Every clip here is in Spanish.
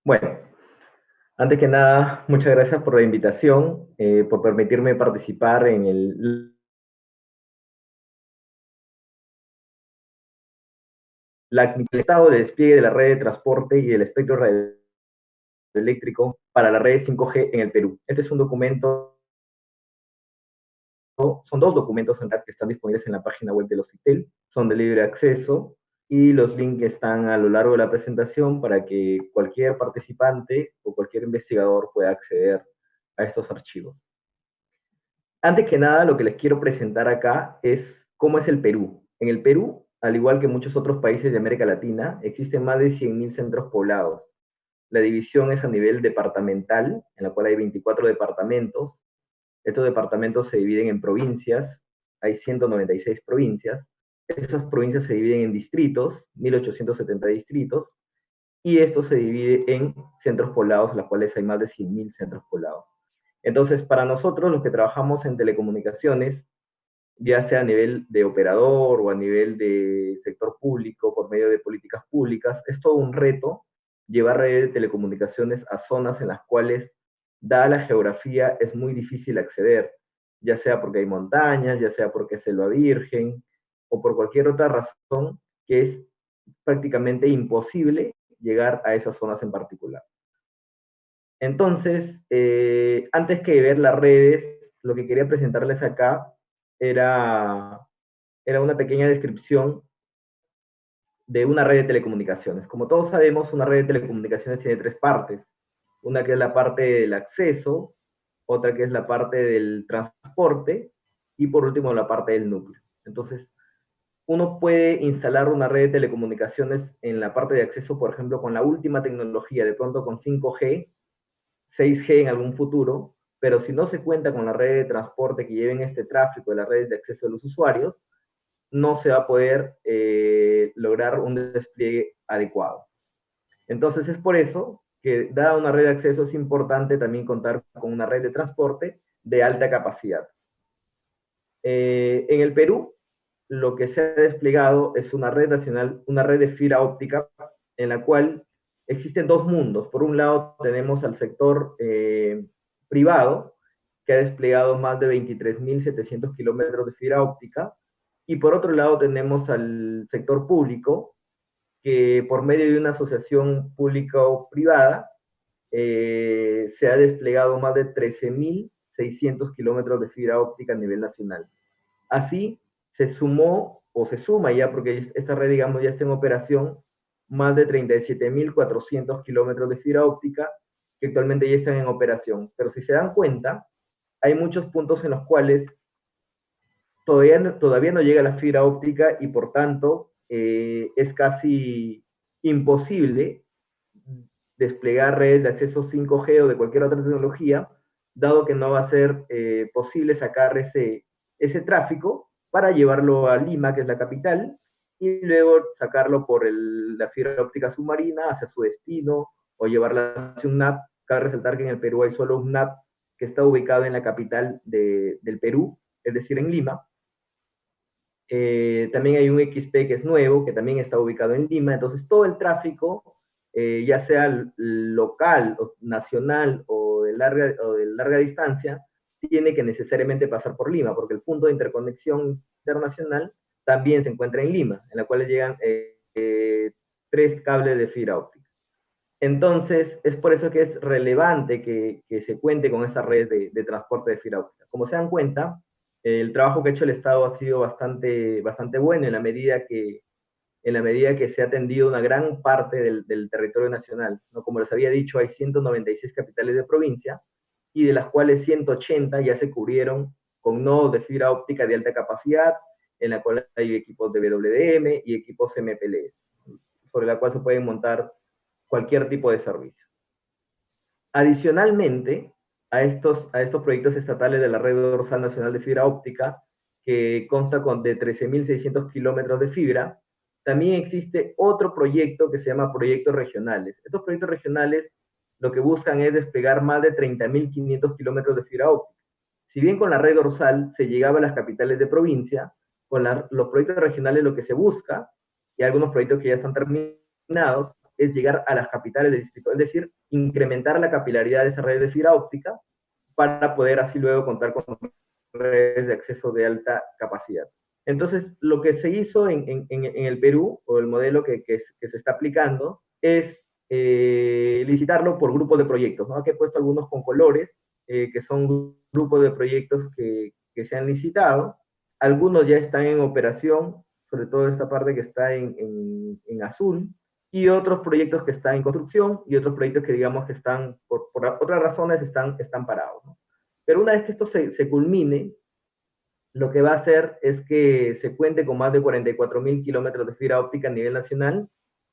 Bueno, antes que nada, muchas gracias por la invitación, por permitirme participar en el estado de despliegue de la red de transporte y el espectro radioeléctrico para la red 5G en el Perú. Este es un documento, son dos documentos en realidad que están disponibles en la página web de los ITEL, son de libre acceso y los links están a lo largo de la presentación para que cualquier participante o cualquier investigador pueda acceder a estos archivos. Antes que nada, lo que les quiero presentar acá es cómo es el Perú. En el Perú, al igual que muchos otros países de América Latina, existen más de 100.000 centros poblados. La división es a nivel departamental, en la cual hay 24 departamentos. Estos departamentos se dividen en provincias, hay 196 provincias. Esas provincias se dividen en distritos, 1.870 distritos, y esto se divide en centros poblados, en los cuales hay más de 100.000 centros poblados. Entonces, para nosotros, los que trabajamos en telecomunicaciones, ya sea a nivel de operador o a nivel de sector público, por medio de políticas públicas, es todo un reto llevar redes de telecomunicaciones a zonas en las cuales, dada la geografía, es muy difícil acceder, ya sea porque hay montañas, ya sea porque es selva virgen, o por cualquier otra razón que es prácticamente imposible llegar a esas zonas en particular. Entonces, antes que ver las redes, lo que quería presentarles acá era, era una pequeña descripción de una red de telecomunicaciones. Como todos sabemos, una red de telecomunicaciones tiene tres partes. Una que es la parte del acceso, otra que es la parte del transporte y por último la parte del núcleo. Entonces, uno puede instalar una red de telecomunicaciones en la parte de acceso, por ejemplo, con la última tecnología, de pronto con 5G, 6G en algún futuro, pero si no se cuenta con la red de transporte que lleven este tráfico de las redes de acceso de los usuarios, no se va a poder lograr un despliegue adecuado. Entonces es por eso que, dada una red de acceso, es importante también contar con una red de transporte de alta capacidad. En el Perú, lo que se ha desplegado es una red nacional, una red de fibra óptica, en la cual existen dos mundos. Por un lado tenemos al sector privado, que ha desplegado más de 23.700 kilómetros de fibra óptica, y por otro lado tenemos al sector público, que por medio de una asociación pública-privada se ha desplegado más de 13.600 kilómetros de fibra óptica a nivel nacional. Así, se sumó o se suma ya, porque esta red, digamos, ya está en operación, más de 37.400 kilómetros de fibra óptica que actualmente ya están en operación. Pero si se dan cuenta, hay muchos puntos en los cuales todavía no llega la fibra óptica y por tanto es casi imposible desplegar redes de acceso 5G o de cualquier otra tecnología, dado que no va a ser posible sacar ese tráfico para llevarlo a Lima, que es la capital, y luego sacarlo por la fibra óptica submarina hacia su destino o llevarla hacia un NAP. Cabe resaltar que en el Perú hay solo un NAP que está ubicado en la capital del Perú, es decir, en Lima. También hay un XP que es nuevo, que también está ubicado en Lima. Entonces, todo el tráfico, ya sea local, o nacional o de larga distancia, tiene que necesariamente pasar por Lima, porque el punto de interconexión internacional también se encuentra en Lima, en la cual llegan 3 cables de fibra óptica. Entonces, es por eso que es relevante que se cuente con esta red de transporte de fibra óptica. Como se dan cuenta, el trabajo que ha hecho el Estado ha sido bastante bueno en la medida que se ha atendido una gran parte del territorio nacional, ¿no? Como les había dicho, hay 196 capitales de provincia y de las cuales 180 ya se cubrieron con nodos de fibra óptica de alta capacidad, en la cual hay equipos de WDM y equipos MPLS, sobre la cual se pueden montar cualquier tipo de servicio. Adicionalmente, a estos proyectos estatales de la Red Dorsal Nacional de Fibra Óptica, que consta de 13.600 kilómetros de fibra, también existe otro proyecto que se llama proyectos regionales. Estos proyectos regionales lo que buscan es despegar más de 30.500 kilómetros de fibra óptica. Si bien con la red dorsal se llegaba a las capitales de provincia, con los proyectos regionales lo que se busca, y algunos proyectos que ya están terminados, es llegar a las capitales del distrito, es decir, incrementar la capilaridad de esa red de fibra óptica para poder así luego contar con redes de acceso de alta capacidad. Entonces, lo que se hizo en el Perú, o el modelo que se está aplicando, es licitarlo por grupos de proyectos, ¿no? Aquí he puesto algunos con colores, que son grupos de proyectos que se han licitado. Algunos ya están en operación, sobre todo esta parte que está en azul, y otros proyectos que están en construcción, y otros proyectos que digamos que están, por otras razones, están parados, ¿no? Pero una vez que esto se culmine, lo que va a hacer es que se cuente con más de 44.000 kilómetros de fibra óptica a nivel nacional,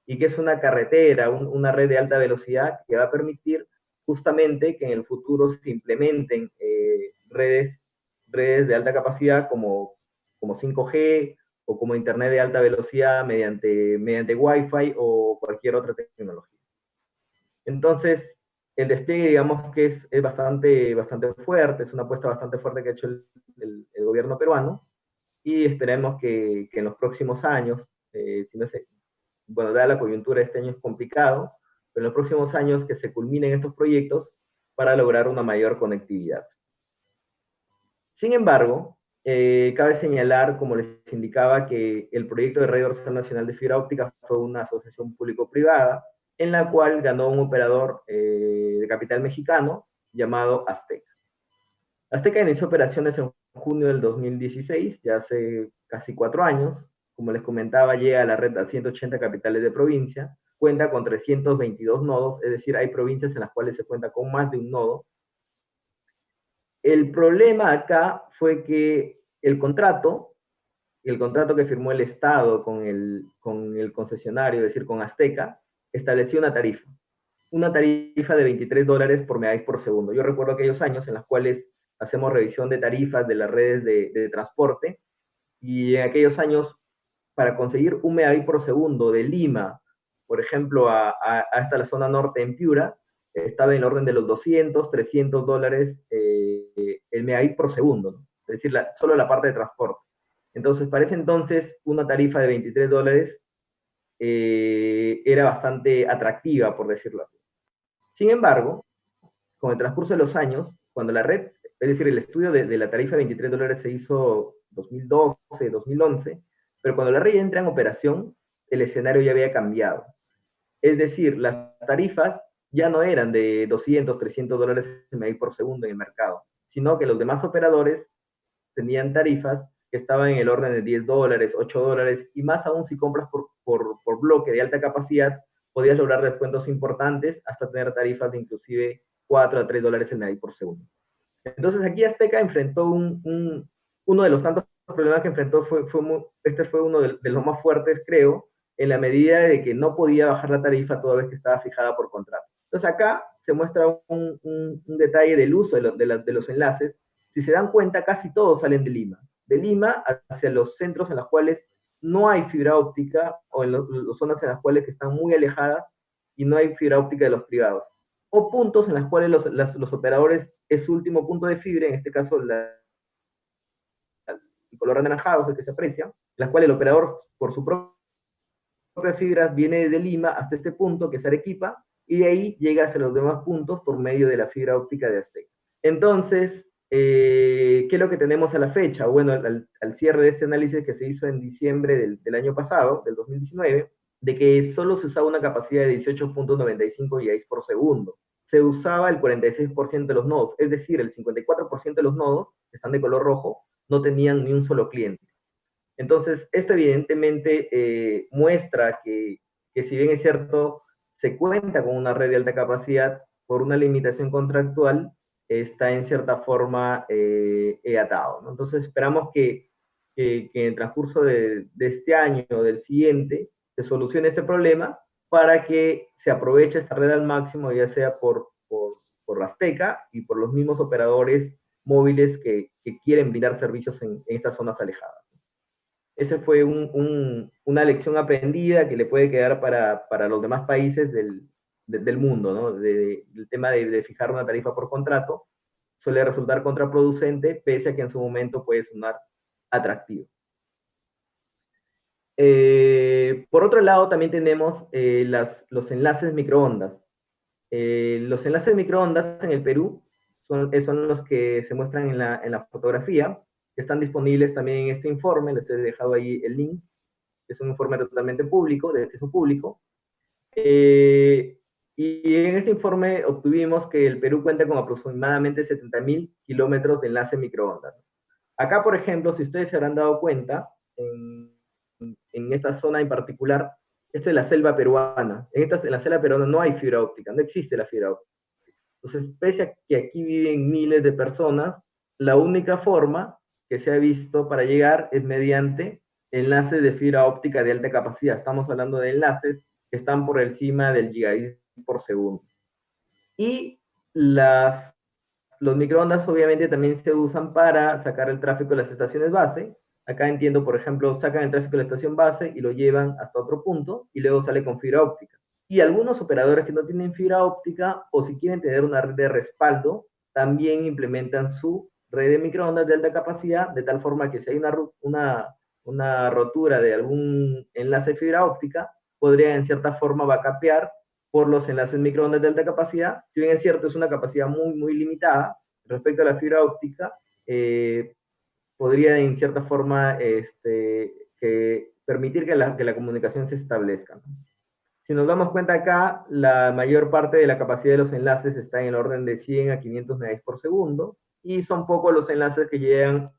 y que es una carretera, una red de alta velocidad que va a permitir justamente que en el futuro se implementen redes de alta capacidad como 5G o como Internet de alta velocidad mediante Wi-Fi o cualquier otra tecnología. Entonces, el despliegue, digamos que es bastante fuerte, es una apuesta bastante fuerte que ha hecho el gobierno peruano, y esperemos que en los próximos años, si no sé, bueno, dada la coyuntura, este año es complicado, pero en los próximos años que se culminen estos proyectos para lograr una mayor conectividad. Sin embargo, cabe señalar, como les indicaba, que el proyecto de Red Dorsal Nacional de Fibra Óptica fue una asociación público-privada, en la cual ganó un operador de capital mexicano llamado Azteca. Azteca inició operaciones en junio del 2016, ya hace casi 4 años. Como les comentaba, llega a la red a 180 capitales de provincia, cuenta con 322 nodos, es decir, hay provincias en las cuales se cuenta con más de un nodo. El problema acá fue que el contrato que firmó el Estado con el concesionario, es decir, con Azteca, estableció una tarifa de $23 por megabit por segundo. Yo recuerdo aquellos años en los cuales hacemos revisión de tarifas de las redes de transporte, y en aquellos años, para conseguir un megabit por segundo de Lima, por ejemplo, hasta la zona norte en Piura, estaba en el orden de los $200, $300 el megabit por segundo, ¿no? Es decir, solo la parte de transporte. Entonces, para ese entonces, una tarifa de $23 era bastante atractiva, por decirlo así. Sin embargo, con el transcurso de los años, cuando la red, es decir, el estudio de la tarifa de $23 se hizo 2012, 2011, pero cuando la red entra en operación, el escenario ya había cambiado. Es decir, las tarifas ya no eran de $200, $300 por segundo en el mercado, sino que los demás operadores tenían tarifas que estaban en el orden de $10, $8, y más aún si compras por bloque de alta capacidad, podías lograr descuentos importantes hasta tener tarifas de inclusive $4 a $3 el megabit por segundo. Entonces aquí Azteca enfrentó uno de los tantos problemas que enfrentó, este fue uno de los más fuertes, creo, en la medida de que no podía bajar la tarifa toda vez que estaba fijada por contrato. Entonces acá se muestra un detalle del uso de los enlaces. Si se dan cuenta, casi todos salen de Lima hacia los centros en los cuales no hay fibra óptica, o en las zonas en las cuales están muy alejadas y no hay fibra óptica de los privados, o puntos en los cuales los operadores es su último punto de fibra, en este caso el color anaranjado es el que se aprecia, en las cuales el operador por su propia fibra viene de Lima hasta este punto, que es Arequipa, y de ahí llega hacia los demás puntos por medio de la fibra óptica de Azteca. Entonces, ¿qué es lo que tenemos a la fecha? Bueno, al cierre de este análisis que se hizo en diciembre del año pasado, del 2019, de que solo se usaba una capacidad de 18.95 GB por segundo. Se usaba el 46% de los nodos, es decir, el 54% de los nodos, que están de color rojo, no tenían ni un solo cliente. Entonces, esto evidentemente muestra que si bien es cierto, se cuenta con una red de alta capacidad, por una limitación contractual, está en cierta forma atado, ¿no? Entonces, esperamos que en el transcurso de este año o del siguiente se solucione este problema para que se aproveche esta red al máximo, ya sea por Azteca y por los mismos operadores móviles que quieren brindar servicios en estas zonas alejadas. Esa fue una lección aprendida que le puede quedar para los demás países del mundo, ¿no? El tema de fijar una tarifa por contrato suele resultar contraproducente, pese a que en su momento puede sonar atractivo. Por otro lado, también tenemos los enlaces microondas. Los enlaces microondas en el Perú son los que se muestran en la fotografía, que están disponibles también en este informe. Les he dejado ahí el link. Es un informe totalmente público, de acceso público. Y en este informe obtuvimos que el Perú cuenta con aproximadamente 70.000 kilómetros de enlace microondas. Acá, por ejemplo, si ustedes se habrán dado cuenta, en esta zona en particular, esto es la selva peruana. En la selva peruana no hay fibra óptica, no existe la fibra óptica. Entonces, pese a que aquí viven miles de personas, la única forma que se ha visto para llegar es mediante enlaces de fibra óptica de alta capacidad. Estamos hablando de enlaces que están por encima del gigabit por segundo. Y los microondas obviamente también se usan para sacar el tráfico de las estaciones base. Acá entiendo, por ejemplo, sacan el tráfico de la estación base y lo llevan hasta otro punto y luego sale con fibra óptica. Y algunos operadores que no tienen fibra óptica o si quieren tener una red de respaldo, también implementan su red de microondas de alta capacidad, de tal forma que si hay una rotura de algún enlace de fibra óptica, podría en cierta forma backupear por los enlaces microondas de alta capacidad. Si bien es cierto, es una capacidad muy, muy limitada respecto a la fibra óptica, podría en cierta forma permitir que la comunicación se establezca, ¿no? Si nos damos cuenta acá, la mayor parte de la capacidad de los enlaces está en el orden de 100 a 500 megas por segundo, y son pocos los enlaces que llegan,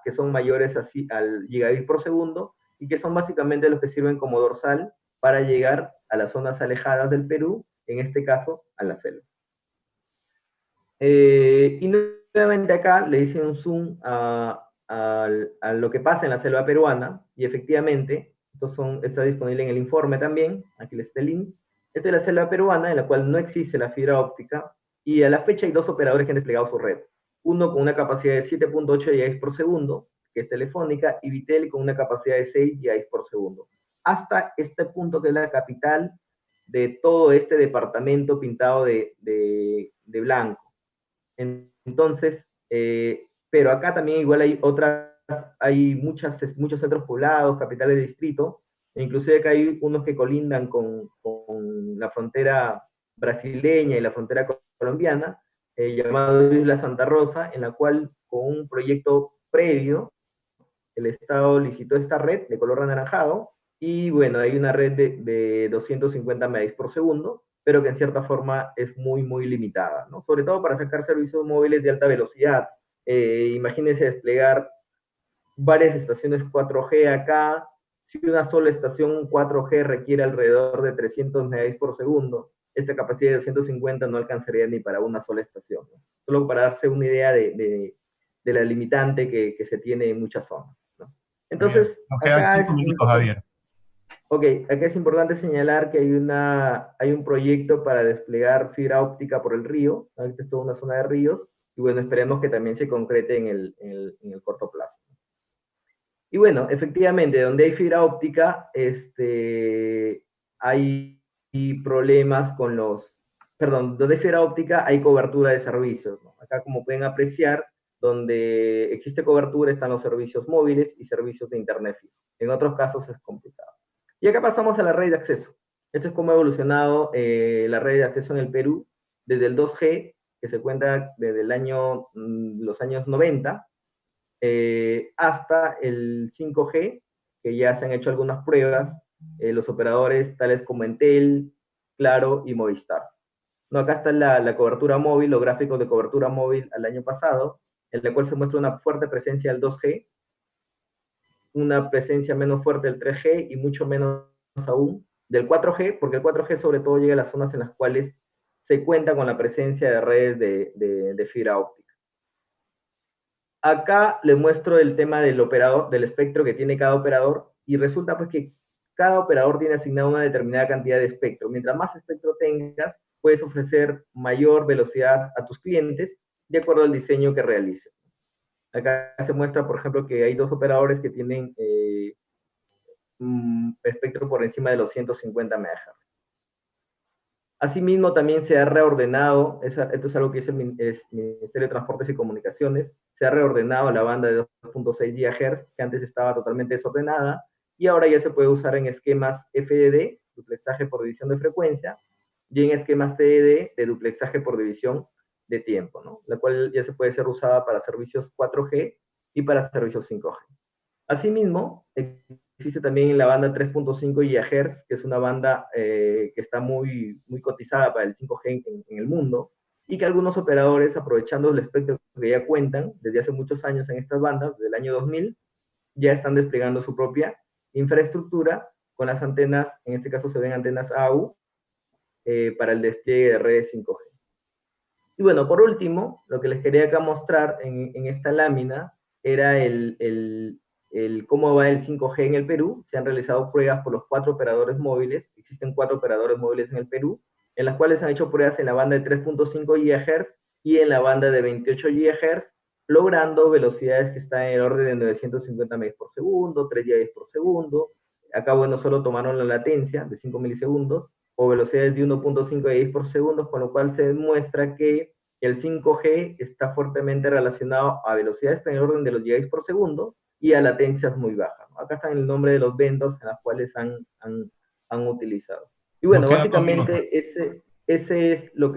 que son mayores así al gigabit por segundo, y que son básicamente los que sirven como dorsal para llegar a las zonas alejadas del Perú, en este caso, a la selva. Y nuevamente acá le hice un zoom a lo que pasa en la selva peruana, y efectivamente, está disponible en el informe también, aquí les está el link. Esta es la selva peruana, en la cual no existe la fibra óptica, y a la fecha hay dos operadores que han desplegado su red. Uno con una capacidad de 7.8 GB por segundo, que es Telefónica, y Vitel con una capacidad de 6 GB por segundo. Hasta este punto, que es la capital de todo este departamento pintado de blanco. Entonces, pero acá también igual hay muchos centros poblados, capitales de distrito, e inclusive acá hay unos que colindan con la frontera brasileña y la frontera colombiana, llamado Isla Santa Rosa, en la cual con un proyecto previo, el Estado licitó esta red de color anaranjado, y bueno, hay una red de 250 megas por segundo, pero que en cierta forma es muy, muy limitada, ¿no? Sobre todo para sacar servicios móviles de alta velocidad. Imagínense desplegar varias estaciones 4G acá. Si una sola estación 4G requiere alrededor de 300 megas por segundo, esta capacidad de 250 no alcanzaría ni para una sola estación, ¿no? Solo para darse una idea de la limitante que se tiene en muchas zonas, ¿no? Javier, Entonces, nos quedan acá 5 minutos, Javier. ok, acá es importante señalar que hay un proyecto para desplegar fibra óptica por el río. Esta es toda una zona de ríos, y bueno, esperemos que también se concrete en el corto plazo. Y bueno, efectivamente, donde hay fibra óptica, hay problemas con donde hay fibra óptica hay cobertura de servicios, ¿no? Acá, como pueden apreciar, donde existe cobertura están los servicios móviles y servicios de internet fijo. En otros casos es complicado. Y acá pasamos a la red de acceso. Esto es cómo ha evolucionado la red de acceso en el Perú desde el 2G, que se cuenta desde los años 90, hasta el 5G, que ya se han hecho algunas pruebas, los operadores tales como Entel, Claro y Movistar. No, acá está la cobertura móvil, los gráficos de cobertura móvil al año pasado, en la cual se muestra una fuerte presencia del 2G, una presencia menos fuerte del 3G y mucho menos aún del 4G, porque el 4G sobre todo llega a las zonas en las cuales se cuenta con la presencia de redes de fibra óptica. Acá le muestro el tema del operador, del espectro que tiene cada operador, y resulta pues que cada operador tiene asignado una determinada cantidad de espectro. Mientras más espectro tengas, puedes ofrecer mayor velocidad a tus clientes de acuerdo al diseño que realices. Acá se muestra, por ejemplo, que hay dos operadores que tienen espectro por encima de los 150 MHz. Asimismo, también se ha reordenado, esto es algo que es el Ministerio de Transportes y Comunicaciones, se ha reordenado la banda de 2.6 GHz, que antes estaba totalmente desordenada, y ahora ya se puede usar en esquemas FDD, duplexaje por división de frecuencia, y en esquemas TDD de duplexaje por división de tiempo, ¿no? La cual ya se puede ser usada para servicios 4G y para servicios 5G. Asimismo, existe también en la banda 3.5 GHz, que es una banda que está muy cotizada para el 5G en el mundo, y que algunos operadores, aprovechando el espectro que ya cuentan desde hace muchos años en estas bandas, desde el año 2000, ya están desplegando su propia infraestructura con las antenas, en este caso se ven antenas AU, para el despliegue de redes 5G. Y bueno, por último, lo que les quería acá mostrar en esta lámina era cómo va el 5G en el Perú. Se han realizado pruebas por los 4 operadores móviles. Existen 4 operadores móviles en el Perú, en las cuales han hecho pruebas en la banda de 3.5 GHz y en la banda de 28 GHz, logrando velocidades que están en el orden de 950 megas por segundo, 3 GB por segundo. Acá, bueno, solo tomaron la latencia de 5 milisegundos, o velocidades de 1.5 GB por segundo, con lo cual se demuestra que el 5G está fuertemente relacionado a velocidades en el orden de los gigabytes por segundo y a latencias muy bajas. Acá están el nombre de los vendors en las cuales han utilizado. Y Nos bueno, quedan 2 minutos. básicamente ese es lo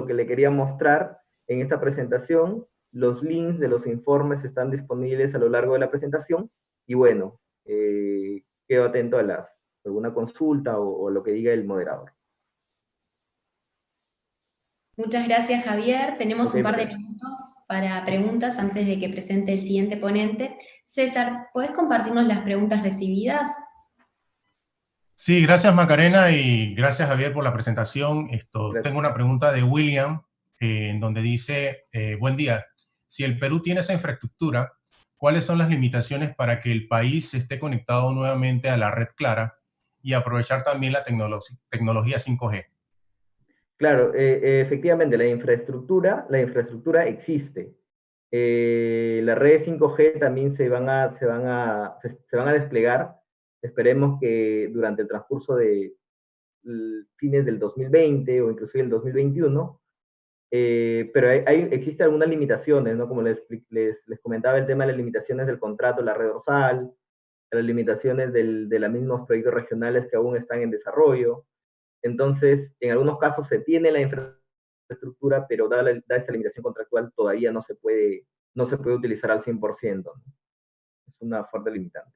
que le quería mostrar en esta presentación. Los links de los informes están disponibles a lo largo de la presentación. Y bueno, quedo atento a alguna consulta o lo que diga el moderador. Muchas gracias, Javier. Tenemos Ok, un par de Macarena. minutos para preguntas antes de que presente el siguiente ponente. César, ¿podés compartirnos las preguntas recibidas? Sí, gracias Macarena y gracias Javier por la presentación. Gracias. Tengo una pregunta de William en donde dice, buen día, si el Perú tiene esa infraestructura, ¿cuáles son las limitaciones para que el país esté conectado nuevamente a la red clara y aprovechar también la tecnología 5G? Claro, efectivamente, la infraestructura existe. Las redes 5G también se van a desplegar. Esperemos que durante el transcurso de fines del 2020 o inclusive el 2021, pero existen algunas limitaciones, ¿no? Como les comentaba, el tema de las limitaciones del contrato, la red dorsal, las limitaciones de los mismos proyectos regionales que aún están en desarrollo. Entonces, en algunos casos se tiene la infraestructura, pero dada esta limitación contractual todavía no se puede utilizar al 100%. Es una fuerte limitante.